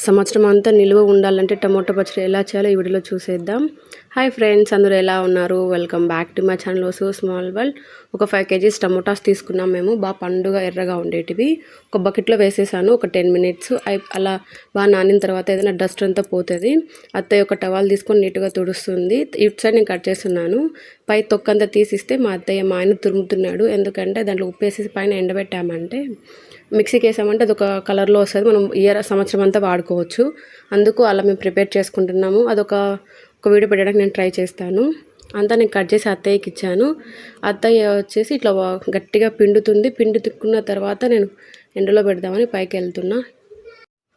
సంవత్సరం అంతా నిలువ ఉండాలంటే టమోటా పచ్చడి ఎలా చేయాలో ఈ వీడియోలో చూసేద్దాం. హాయ్ ఫ్రెండ్స్, అందరూ ఎలా ఉన్నారు? Welcome back to my channel so small world. ఒక 5 kgs టమోటాస్ తీసుకున్నాం మేము. బాగా పండుగ ఎర్రగా ఉండేటివి. ఒక బకెట్లో వేసేసాను. ఒక 10 minutes అలా బాగా నానిన తర్వాత ఏదైనా డస్ట్ అంతా పోతుంది. అత్తయ్య ఒక టవల్ తీసుకొని నీట్గా తుడుస్తుంది. ఇటు సైడ్ నేను కట్ చేస్తున్నాను. పై తొక్కంతా తీసిస్తే మా అత్తయ్య మా ఆయన తురుముతున్నాడు. ఎందుకంటే దాంట్లో ఉప్పు వేసేసి పైన ఎండబెట్టామంటే మిక్సీకి వేసామంటే అది ఒక కలర్లో వస్తుంది. మనం సంవత్సరం అంతా వాడుకోవచ్చు. అందుకు అలా మేము ప్రిపేర్ చేసుకుంటున్నాము. అదొక వీడియో పెట్టడానికి నేను ట్రై చేస్తాను. అంతా నేను కట్ చేసి అత్తయ్యకి ఇచ్చాను. అత్తయ్య వచ్చేసి ఇట్లా గట్టిగా పిండుతుంది. పిండి తిక్కున్న తర్వాత నేను ఎండలో పెడదామని పైకి వెళ్తున్నా.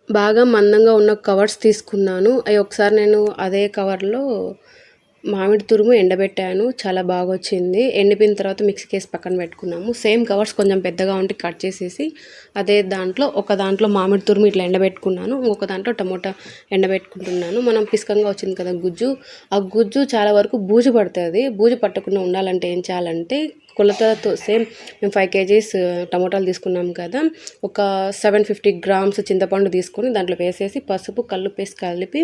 బాగా మందంగా ఉన్న కవర్స్ తీసుకున్నాను. అవి ఒకసారి నేను అదే కవర్లో మామిడి తురుము ఎండబెట్టాను. చాలా బాగా వచ్చింది. ఎండిపోయిన తర్వాత మిక్సీకి వేసి పక్కన పెట్టుకున్నాము. సేమ్ కవర్స్ కొంచెం పెద్దగా ఉంటే కట్ చేసేసి అదే దాంట్లో ఒక దాంట్లో మామిడి తురుము ఇట్లా ఎండబెట్టుకున్నాను. ఇంకొక దాంట్లో టమోటా ఎండబెట్టుకుంటున్నాను. మనం పిసకంగా వచ్చింది కదా గుజ్జు, ఆ గుజ్జు చాలా వరకు బూజు పడుతుంది. బూజు పట్టకుండా ఉండాలంటే ఏం చేయాలంటే కొలతలతో సేమ్ మేము 5 kgs టమోటాలు తీసుకున్నాం కదా, ఒక 750 grams చింతపండు తీసుకొని దాంట్లో వేసేసి పసుపు కల్లుప్పు వేసి కలిపి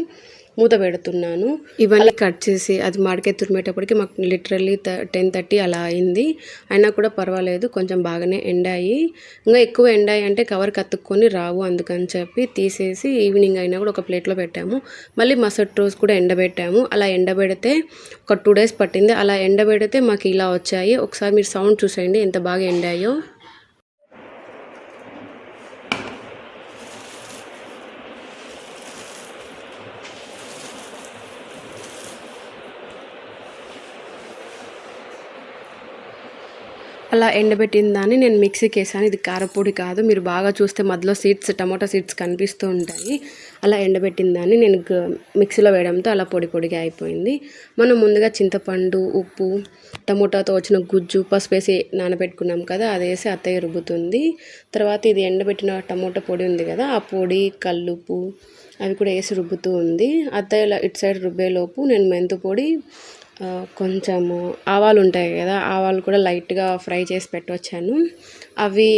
మూత పెడుతున్నాను. ఇవన్నీ కట్ చేసి అది మామిడికాయ తురిమేటప్పటికి మాకు లిటరల్లీ 10:30 అలా అయింది. అయినా కూడా పర్వాలేదు, కొంచెం బాగానే ఎండాయి. ఇంకా ఎక్కువ ఎండాయి అంటే కవర్కి అతుక్కొని రావు. అందుకని చెప్పి తీసేసి ఈవినింగ్ అయినా కూడా ఒక ప్లేట్లో పెట్టాము. మళ్ళీ మరుసటి రోజు కూడా ఎండబెట్టాము. అలా ఎండబెడితే ఒక 2 days పట్టింది. అలా ఎండబెడితే మాకు ఇలా వచ్చాయి. ఒకసారి మీరు సౌండ్ చూసేయండి ఎంత బాగా ఎండాయో. అలా ఎండబెట్టిన దాన్ని నేను మిక్సీకి వేసాను. ఇది కారపొడి కాదు. మీరు బాగా చూస్తే మధ్యలో టమాటా సీడ్స్ కనిపిస్తూ ఉంటాయి. అలా ఎండబెట్టిన దాన్ని నేను మిక్సీలో వేయడంతో అలా పొడి పొడిగా అయిపోయింది. మనం ముందుగా చింతపండు, ఉప్పు, టమోటాతో వచ్చిన గుజ్జు, పసుపు వేసి నానబెట్టుకున్నాం కదా, అది వేసి అత్తయ్య రుబ్బుతుంది. తర్వాత ఇది ఎండబెట్టిన టమోటా పొడి ఉంది కదా, ఆ పొడి, కల్లుప్పు అవి కూడా వేసి రుబ్బుతూ ఉంది. అత్తయ్య ఇటు సైడ్ రుబ్బేలోపు నేను మెంతు పొడి, కొంచెము ఆవాలు ఉంటాయి కదా, ఆవాలు కూడా లైట్గా ఫ్రై చేసి పెట్టొచ్చాను. అవి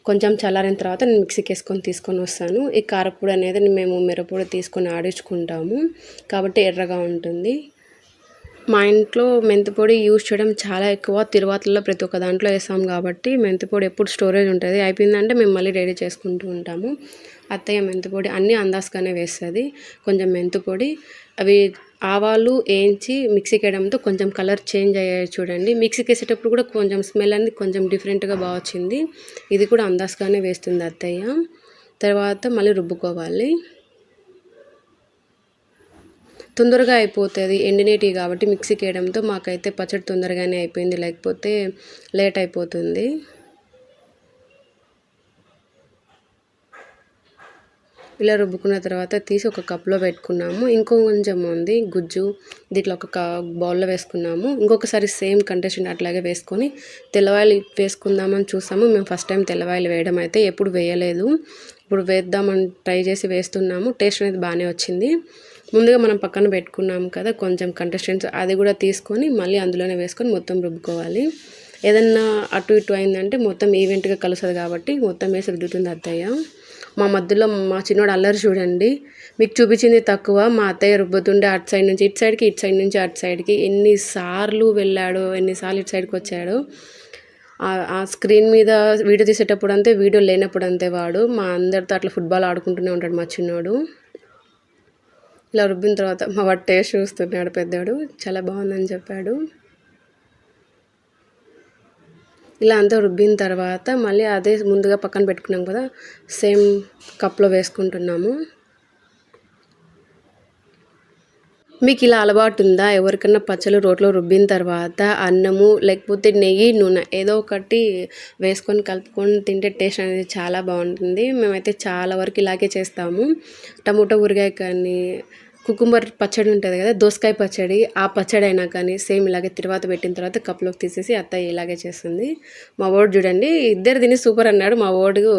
కొంచెం చల్లారిన తర్వాత నేను మిక్సీకి వేసుకొని తీసుకొని వస్తాను. ఈ కారపొడి అనేది మేము మిరపొడి తీసుకొని ఆడించుకుంటాము కాబట్టి ఎర్రగా ఉంటుంది. మా ఇంట్లో మెంతిపొడి యూజ్ చేయడం చాలా ఎక్కువ. తిరువాతల్లో ప్రతి ఒక్క దాంట్లో వేసాం కాబట్టి మెంతిపొడి ఎప్పుడు స్టోరేజ్ ఉంటుంది. అయిపోయిందంటే మేము మళ్ళీ రెడీ చేసుకుంటూ ఉంటాము. అత్తయ్య మెంతిపొడి అన్నీ అందాజుగానే వేస్తుంది. కొంచెం మెంతిపొడి, అవి ఆవాలు వేయించి మిక్సీకి వేయడంతో కొంచెం కలర్ చేంజ్ అయ్యాయి చూడండి. మిక్సీకి వేసేటప్పుడు కూడా కొంచెం స్మెల్ అనేది కొంచెం డిఫరెంట్గా బాగా వచ్చింది. ఇది కూడా అందాజుగానే వేస్తుంది అత్తయ్య. తర్వాత మళ్ళీ రుబ్బుకోవాలి. తొందరగా అయిపోతుంది ఎండినేటివి కాబట్టి మిక్సీకి వేయడంతో మాకైతే పచ్చడి తొందరగానే అయిపోయింది, లేకపోతే లేట్ అయిపోతుంది. ఇలా రుబ్బుకున్న తర్వాత తీసి ఒక కప్లో పెట్టుకున్నాము. ఇంకో కొంచెం ఉంది గుజ్జు, దీంట్లో ఒక బౌల్లో వేసుకున్నాము. ఇంకొకసారి సేమ్ కండిషన్ అట్లాగే వేసుకొని తెల్లవాయలు వేసుకుందామని చూసాము. మేము ఫస్ట్ టైం తెల్లవాయలు వేయడం అయితే ఎప్పుడు వేయలేదు. ఇప్పుడు వేద్దామని ట్రై చేసి వేస్తున్నాము. టేస్ట్ అనేది బాగానే వచ్చింది. ముందుగా మనం పక్కన పెట్టుకున్నాం కదా కొంచెం కంటెస్టెంట్స్, అది కూడా తీసుకొని మళ్ళీ అందులోనే వేసుకొని మొత్తం రుబ్బుకోవాలి. ఏదన్నా అటు ఇటు అయిందంటే మొత్తం ఈవెంట్గా కలుస్తుంది కాబట్టి మొత్తం వేసి రుద్దుతుంది అత్తయ్య. మా మధ్యలో మా చిన్నోడు అల్లరి చూడండి. మీకు చూపించింది తక్కువ, మా అత్తయ్య రుబ్బుతుండే అటు సైడ్ నుంచి ఇటు సైడ్కి, ఇటు సైడ్ నుంచి అటు సైడ్కి ఎన్నిసార్లు వెళ్ళాడో, ఎన్నిసార్లు ఇటు సైడ్కి వచ్చాడో. ఆ స్క్రీన్ మీద వీడియో తీసేటప్పుడు అంతే, వీడియో లేనప్పుడు అంతే వాడు మా అందరితో అట్లా ఫుట్బాల్ ఆడుకుంటూనే ఉంటాడు మా చిన్నోడు. ఇలా రుబ్బిన తర్వాత మా వాడు టేస్ట్ చూస్తున్నాడు పెద్దోడు, చాలా బాగుందని చెప్పాడు. ఇలా అంతా రుబ్బిన తర్వాత మళ్ళీ అదే ముందుగా పక్కన పెట్టుకున్నాం కదా సేమ్ కప్లో వేసుకుంటున్నాము. మీకు ఇలా అలవాటు ఉందా? ఎవరికన్నా పచ్చళ్ళు రోట్లో రుబ్బిన తర్వాత అన్నము లేకపోతే నెయ్యి, నూనె ఏదో ఒకటి వేసుకొని కలుపుకొని తింటే టేస్ట్ అనేది చాలా బాగుంటుంది. మేమైతే చాలా వరకు ఇలాగే చేస్తాము. టమోటా ఊరగాయ కానీ, కుకుంబర్ పచ్చడి ఉంటుంది కదా, దోసకాయ పచ్చడి, ఆ పచ్చడి అయినా కానీ సేమ్ ఇలాగే తిరువాత పెట్టిన తర్వాత కప్లోకి తీసేసి అత్తయ్య ఇలాగే చేస్తుంది. మా వాడు చూడండి, ఇద్దరు తిని సూపర్ అన్నాడు. మా వాడు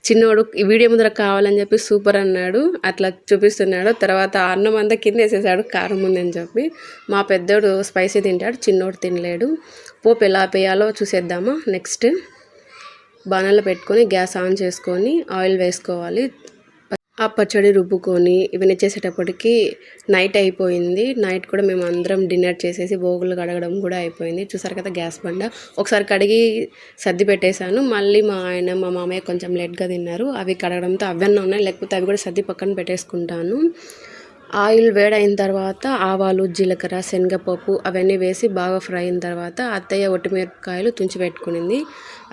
చిన్నోడు ఈ వీడియో ముందర కావాలని చెప్పి సూపర్ అన్నాడు, అట్లా చూపిస్తున్నాడు. తర్వాత అన్నం అంతా కింద వేసేసాడు కారం ఉందని చెప్పి. మా పెద్దోడు స్పైసీ తింటాడు, చిన్నోడు తినలేడు. పోపు ఎలా వేయాలో చూసేద్దామా. నెక్స్ట్ బాణాలు పెట్టుకొని గ్యాస్ ఆన్ చేసుకొని ఆయిల్ వేసుకోవాలి. ఆ పచ్చడి రుబ్బుకొని ఇవన్నీ చేసేటప్పటికి నైట్ అయిపోయింది. నైట్ కూడా మేము అందరం డిన్నర్ చేసేసి బోగులు కడగడం కూడా అయిపోయింది. చూసారు కదా గ్యాస్ బండ. ఒకసారి కడిగి సర్ది పెట్టేశాను. మళ్ళీ మా ఆయన మా మామయ్య కొంచెం లేట్గా తిన్నారు. అవి కడగడంతో అవన్నీ ఉన్నాయి, లేకపోతే అవి కూడా సర్ది పక్కన పెట్టేసుకుంటాను. ఆయిల్ వేడైన తర్వాత ఆవాలు, జీలకర్ర, శనగపప్పు అవన్నీ వేసి బాగా ఫ్రై అయిన తర్వాత అత్తయ్య ఒట్టిమిరపకాయలు తుంచి పెట్టుకునింది,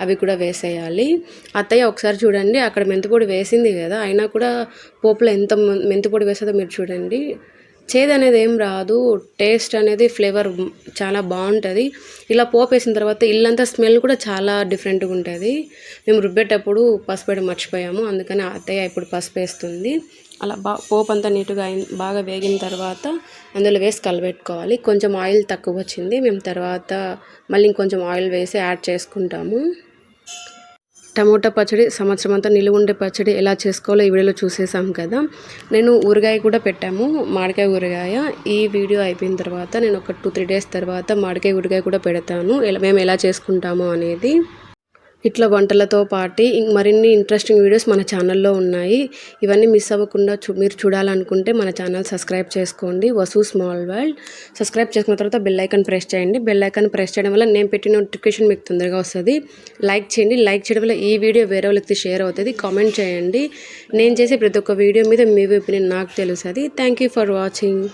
అవి కూడా వేసేయాలి. అత్తయ్య ఒకసారి చూడండి, అక్కడ మెంతిపొడి వేసింది కదా, అయినా కూడా పోపులో ఎంత మెంతిపొడి వేసేదో మీరు చూడండి. చేదు అనేది ఏం రాదు, టేస్ట్ అనేది ఫ్లేవర్ చాలా బాగుంటుంది. ఇలా పోపు వేసిన తర్వాత ఇల్లంతా స్మెల్ కూడా చాలా డిఫరెంట్గా ఉంటుంది. మేము రుబ్బేటప్పుడు పసుపు వేయడం మర్చిపోయాము, అందుకని అత్తయ్య ఇప్పుడు పసుపు వేస్తుంది. అలా పోపు అంతా నీట్గా బాగా వేగిన తర్వాత అందులో వేసి కలబెట్టుకోవాలి. కొంచెం ఆయిల్ తక్కువ వచ్చింది, మేము తర్వాత మళ్ళీ ఇంకొంచెం ఆయిల్ వేసి యాడ్ చేసుకుంటాము. టమోటా పచ్చడి సంవత్సరం అంతా నిలువ ఉండే పచ్చడి ఎలా చేసుకోవాలో ఈ వీడియోలో చూసేసాం కదా. నేను ఊరగాయ కూడా పెట్టాము, మామిడికాయ ఊరగాయ. ఈ వీడియో అయిపోయిన తర్వాత నేను ఒక 2-3 డేస్ తర్వాత మామిడికాయ ఊరగాయ కూడా పెడతాను, మేము ఎలా చేసుకుంటామో అనేది. ఇట్లా వంటలతో పాటు మరిన్ని ఇంట్రెస్టింగ్ వీడియోస్ మన ఛానల్లో ఉన్నాయి. ఇవన్నీ మిస్ అవ్వకుండా మీరు చూడాలనుకుంటే మన ఛానల్ సబ్స్క్రైబ్ చేసుకోండి, వసు స్మాల్ వరల్డ్. సబ్స్క్రైబ్ చేసుకున్న తర్వాత బెల్ ఐకాన్ ప్రెస్ చేయండి. బెల్ ఐకాన్ ప్రెస్ చేయడం వల్ల నేను పెట్టిన నోటిఫికేషన్ మీకు తొందరగా వస్తుంది. లైక్ చేయండి, లైక్ చేయడం వల్ల ఈ వీడియో వేరే వాళ్ళకి షేర్ అవుతుంది. కామెంట్ చేయండి, నేను చేసే ప్రతి ఒక్క వీడియో మీద మీ ఒపీనియన్ నాకు తెలుస్తుంది. Thank you for watching.